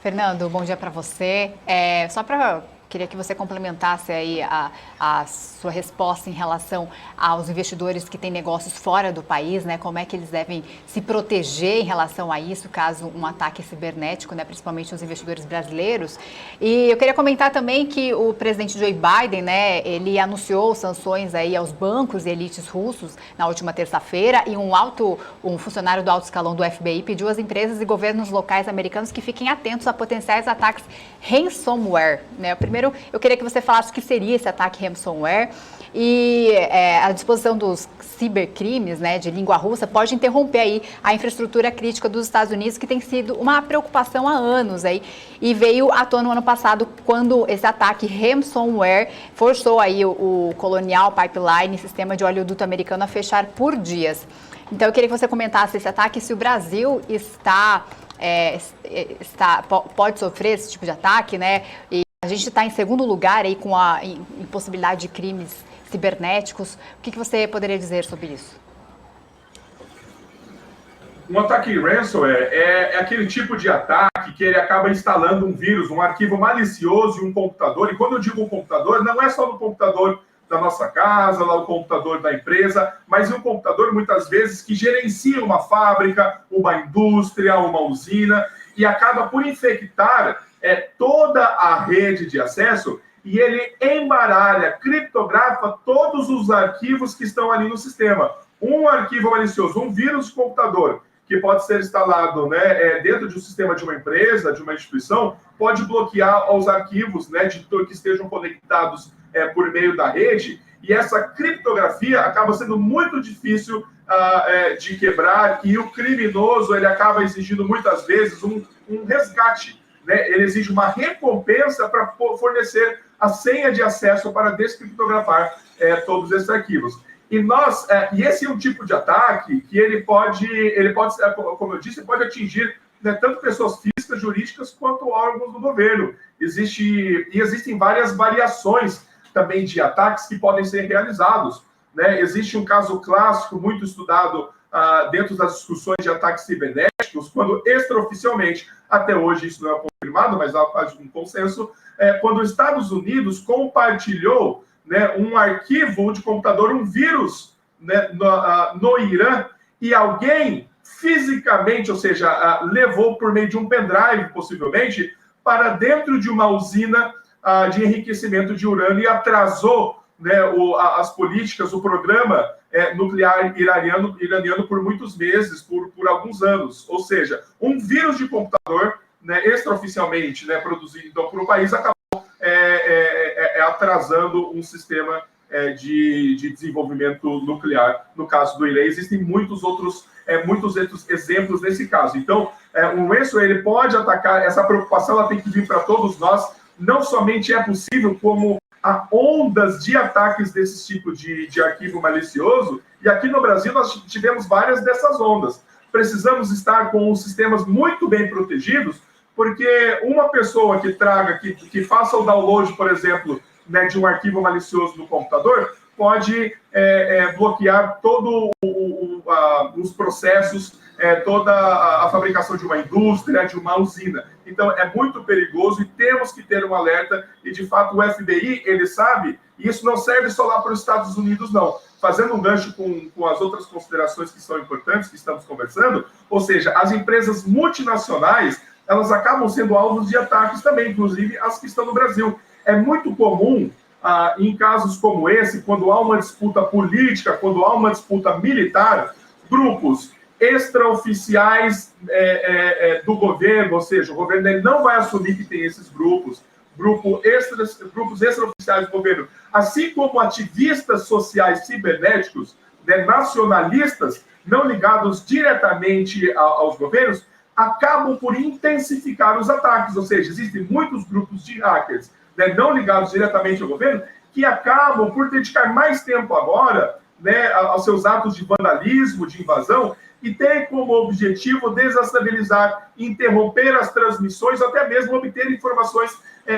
Fernando, bom dia para você. Queria que você complementasse aí a sua resposta em relação aos investidores que têm negócios fora do país, né? Como é que eles devem se proteger em relação a isso, caso um ataque cibernético, né? Principalmente os investidores brasileiros. E eu queria comentar também que o presidente Joe Biden, né? Ele anunciou sanções aí aos bancos e elites russos na última terça-feira e um funcionário do alto escalão do FBI pediu às empresas e governos locais americanos que fiquem atentos a potenciais ataques ransomware, né? Primeiro, eu queria que você falasse o que seria esse ataque ransomware e a disposição dos cibercrimes, né, de língua russa, pode interromper aí a infraestrutura crítica dos Estados Unidos, que tem sido uma preocupação há anos aí, e veio à tona no ano passado, quando esse ataque ransomware forçou aí o Colonial Pipeline, sistema de oleoduto americano, a fechar por dias. Então, eu queria que você comentasse esse ataque, se o Brasil pode sofrer esse tipo de ataque, né? E a gente está em segundo lugar aí com a impossibilidade de crimes cibernéticos. O que você poderia dizer sobre isso? Um ataque ransomware é aquele tipo de ataque que ele acaba instalando um vírus, um arquivo malicioso em um computador. E quando eu digo um computador, não é só no computador da nossa casa, lá o computador da empresa, mas um computador, muitas vezes, que gerencia uma fábrica, uma indústria, uma usina, e acaba por infectar toda a rede de acesso, e ele embaralha, criptografa todos os arquivos que estão ali no sistema. Um arquivo malicioso, um vírus de computador, que pode ser instalado, né, dentro de um sistema de uma empresa, de uma instituição, pode bloquear os arquivos, né, que estejam conectados por meio da rede, e essa criptografia acaba sendo muito difícil de quebrar, e o criminoso ele acaba exigindo muitas vezes um resgate, né? Ele exige uma recompensa para fornecer a senha de acesso para descriptografar todos esses arquivos. E esse é um tipo de ataque que ele pode, como eu disse, pode atingir, né, tanto pessoas físicas, jurídicas, quanto órgãos do governo. Existem várias variações também de ataques que podem ser realizados, né? Existe um caso clássico, muito estudado dentro das discussões de ataques cibernéticos, quando extraoficialmente, até hoje isso não é confirmado, mas há um consenso, quando os Estados Unidos compartilhou, né, um arquivo de computador, um vírus, né, no Irã, e alguém fisicamente, ou seja, levou por meio de um pendrive, possivelmente, para dentro de uma usina de enriquecimento de urânio e atrasou, né, as políticas, o programa nuclear iraniano por muitos meses, por alguns anos. Ou seja, um vírus de computador, né, extraoficialmente, né, produzido então, por um país, acabou atrasando um sistema de desenvolvimento nuclear. No caso do Irã, existem muitos outros exemplos nesse caso. Então, o ransomware ele pode atacar, essa preocupação ela tem que vir para todos nós. Não somente é possível, como há ondas de ataques desse tipo de arquivo malicioso, e aqui no Brasil nós tivemos várias dessas ondas. Precisamos estar com os sistemas muito bem protegidos, porque uma pessoa que faça o download, por exemplo, né, de um arquivo malicioso no computador, pode bloquear todos os processos, toda a fabricação de uma indústria, de uma usina. Então, é muito perigoso e temos que ter um alerta. E, de fato, o FBI, ele sabe, e isso não serve só lá para os Estados Unidos, não. Fazendo um gancho com as outras considerações que são importantes, que estamos conversando, ou seja, as empresas multinacionais, elas acabam sendo alvos de ataques também, inclusive as que estão no Brasil. É muito comum, em casos como esse, quando há uma disputa política, quando há uma disputa militar, grupos extraoficiais do governo, ou seja, o governo ele não vai assumir que tem esses grupos extraoficiais do governo, assim como ativistas sociais cibernéticos, né, nacionalistas, não ligados diretamente aos governos, acabam por intensificar os ataques, ou seja, existem muitos grupos de hackers, né, não ligados diretamente ao governo, que acabam por dedicar mais tempo agora, né, aos seus atos de vandalismo, de invasão, e tem como objetivo desestabilizar, interromper as transmissões, até mesmo obter informações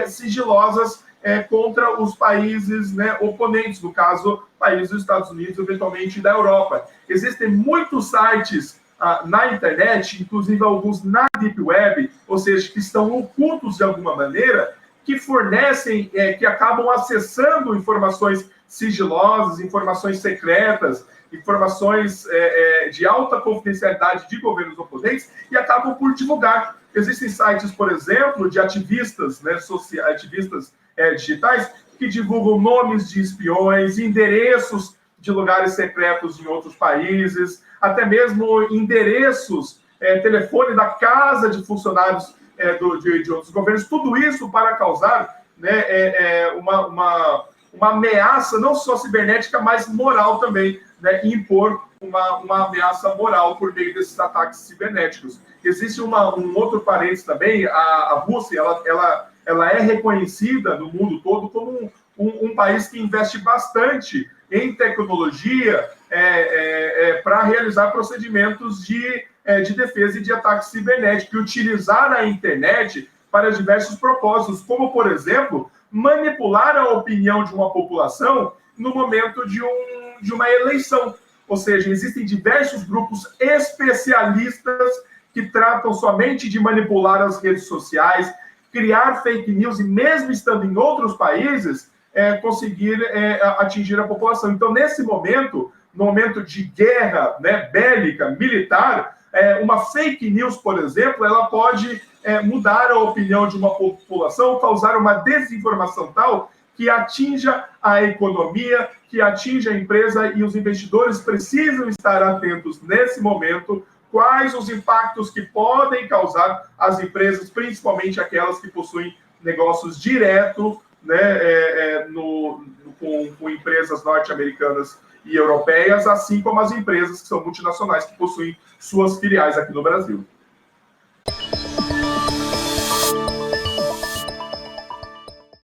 sigilosas contra os países, né, oponentes, no caso, países dos Estados Unidos, eventualmente da Europa. Existem muitos sites na internet, inclusive alguns na Deep Web, ou seja, que estão ocultos de alguma maneira, que fornecem, que acabam acessando informações sigilosas, informações secretas, informações de alta confidencialidade de governos oponentes e acabam por divulgar. Existem sites, por exemplo, de ativistas, né, ativistas digitais, que divulgam nomes de espiões, endereços de lugares secretos em outros países, até mesmo endereços, telefone da casa de funcionários de outros governos, tudo isso para causar, né, uma ameaça não só cibernética, mas moral também, né, e impor uma ameaça moral por meio desses ataques cibernéticos. Existe um outro parênteses também, a Rússia, ela é reconhecida no mundo todo como um país que investe bastante em tecnologia para realizar procedimentos de defesa e de ataque cibernético, e utilizar a internet para diversos propósitos, como, por exemplo, manipular a opinião de uma população no momento de uma eleição. Ou seja, existem diversos grupos especialistas que tratam somente de manipular as redes sociais, criar fake news e, mesmo estando em outros países, conseguir atingir a população. Então, nesse momento, no momento de guerra, né, bélica, militar, uma fake news, por exemplo, ela pode mudar a opinião de uma população, causar uma desinformação tal que atinja a economia, que atinja a empresa, e os investidores precisam estar atentos nesse momento quais os impactos que podem causar às empresas, principalmente aquelas que possuem negócios direto, né, com empresas norte-americanas e europeias, assim como as empresas que são multinacionais, que possuem suas filiais aqui no Brasil.